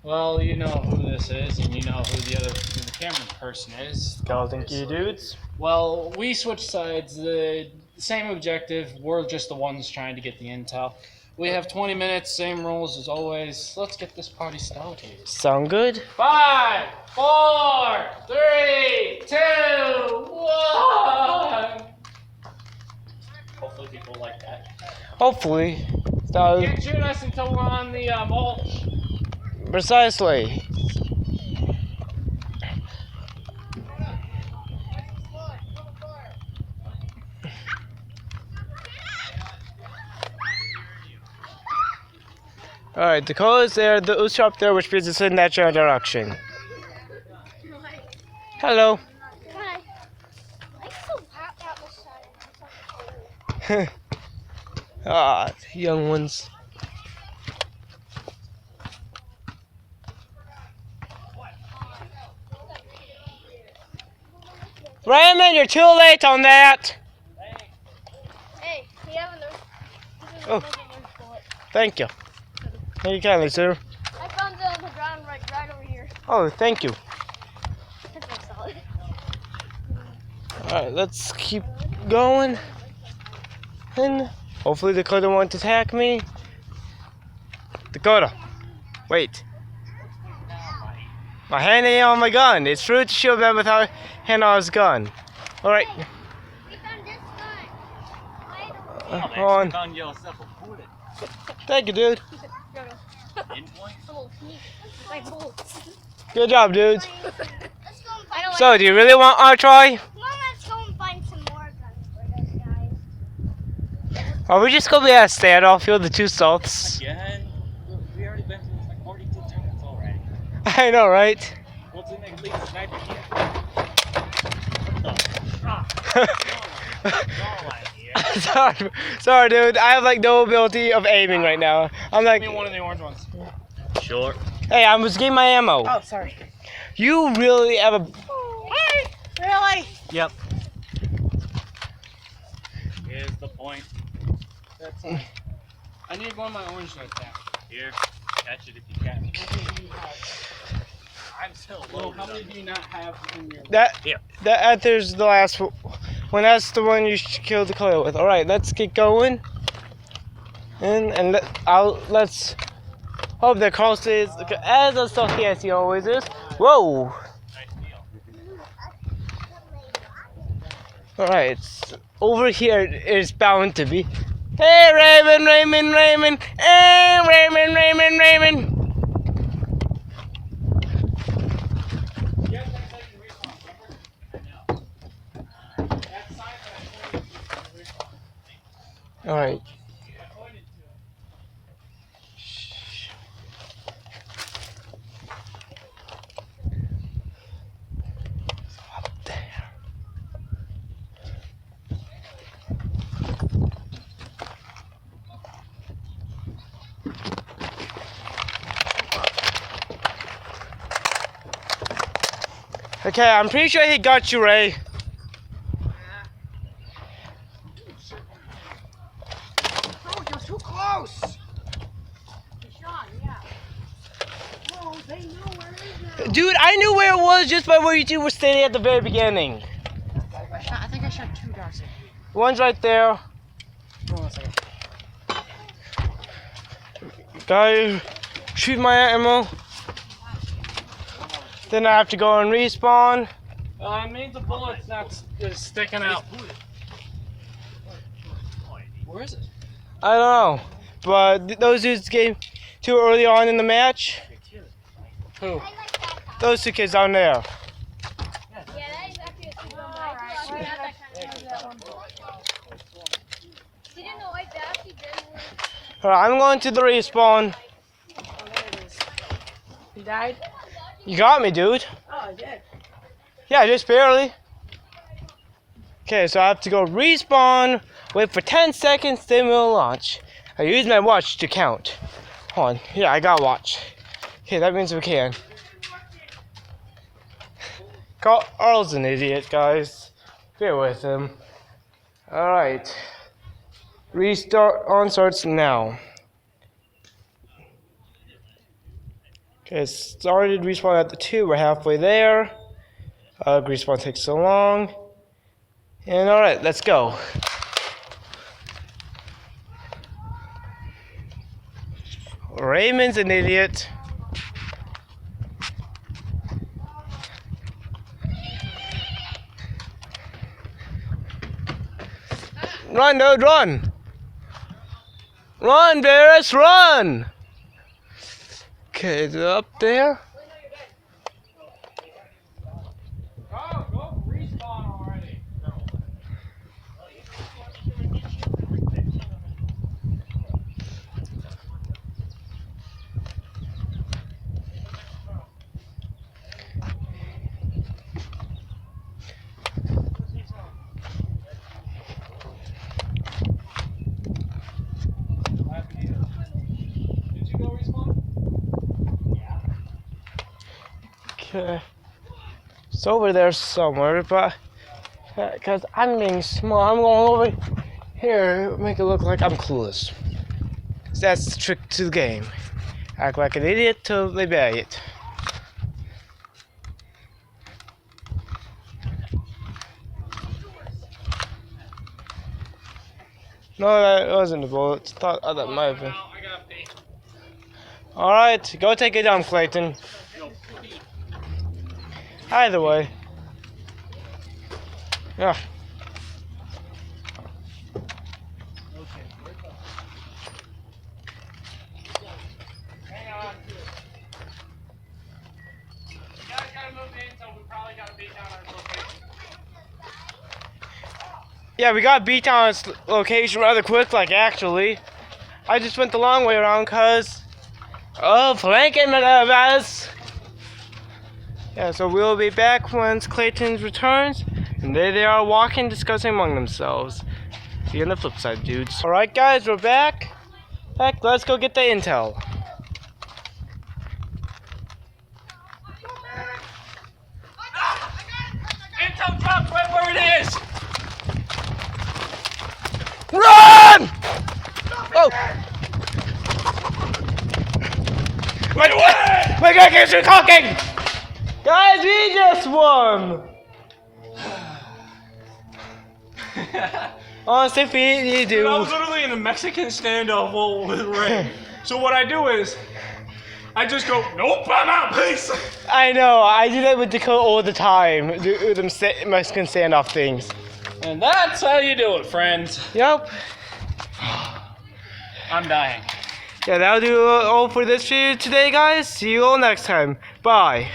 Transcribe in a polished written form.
Well, you know who this is, and you know who the camera person is. Skeleton Key dudes. Well, we switched sides. The same objective. We're just the ones trying to get the intel. We have 20 minutes, same rules as always. Let's get this party started. Sound good? 5, 4, 3, 2, 1. Hopefully people like that. Hopefully. You can't shoot us until we're on the mulch. Precisely. Alright, the call is there, the ooze up there, which means it's in that general direction. Hello. Hi. It's so hot outside. Ah, young ones. Raymond, you're too late on that. Hey, we have a Nerf. Oh. Nerf bullet. Thank you. Thank you kindly, sir. I found it on the ground right over here. Oh, thank you. That's very solid. Alright, let's keep going. And hopefully Dakota won't attack me. Dakota, wait. My hand ain't on my gun. It's rude to shoot them without hand on his gun. Alright. We found this gun. Hold on. Found yourself a bullet. Thank you, dude. Endpoint? Like bullets. Good job, dudes. Let's go and find So, do you really want our try? Come on, let's go and find some more guns for this, guys. Are we just gonna be at a standoff here, the two salts? Again? We already been through this like 42 times already. I know, right? What's the next lead sniper here? sorry, dude. I have like no ability of aiming right now. I'm like, Give me one of the orange ones. Sure. hey, I was getting my ammo. Oh, sorry. You really have a. Really? Yep. Here's the point. That's I need one of my orange right there. Here. Catch it if you can. I'm still Well, low. how many do you not have in your... That Yeah. there's the last one. That's the one you should kill the Clay with. All right, let's get going. And let's hope that Carl stays as a stealthy as he always is. Whoa. Nice deal. All right, over here is bound to be. Hey, Raymond. Hey, Raymond. All right. Up there. Okay, I'm pretty sure he got you, Ray. Oh, you're too close. Sean, yeah. Oh, they know where it is now. Dude, I knew where it was just by where you two were standing at the very beginning. I think I shot two darts. One's right there. Hold on a second. Guy, shoot my ammo. Then I have to go and respawn. It means the bullet's not sticking out. Where is it? I don't know. But those dudes came too early on in the match. Who? I like that gun. Those two kids down there. Yeah, that is actually a good gun. I got that kind of that one. You didn't know like that? He did. Alright, I'm going to the respawn. Oh, there it is. He died? You got me, dude. Oh, I did. Yeah, just barely. Okay, so I have to go respawn, wait for 10 seconds, then we'll launch. I use my watch to count. Hold on. Yeah, I got a watch. Okay, that means we can. Carl's an idiot, guys. Bear with him. Alright. Restart on starts now. Okay, it started respawn at the 2. We're halfway there. Respawn takes so long. And alright, let's go. Raymond's an idiot. Run, dude, run! Run, Varys, run! Okay, is it up there? Go respawn already. Did you go respawn? Okay. It's over there somewhere, but because I'm being small, I'm going over here, make it look like I'm clueless. 'Cause that's the trick to the game. Act like an idiot till they buy it. No, that wasn't a bullet. Thought that might have been. I got bait. Alright, go take it down, Clayton. Either way. Yeah. Hang on. You guys gotta move in, so we probably gotta beat down our location. Yeah, we got beat down its location rather quick, like actually. I just went the long way around cause flanking us. Yeah, so we'll be back once Clayton returns, and there they are walking, discussing among themselves. See you on the flip side, dudes. Alright guys, we're back. Let's go get the intel. Intel drop right where it is! Run! Oh! My guy keeps talking! Guys, we just won! Honestly, we do. I was literally in a Mexican standoff with Ray. So what I do is, I just go, nope, I'm out, peace. I know, I do that with Dakota all the time. Do them Mexican standoff things. And that's how you do it, friends. Yep. I'm dying. Yeah, that'll do all for this video today, guys. See you all next time. Bye.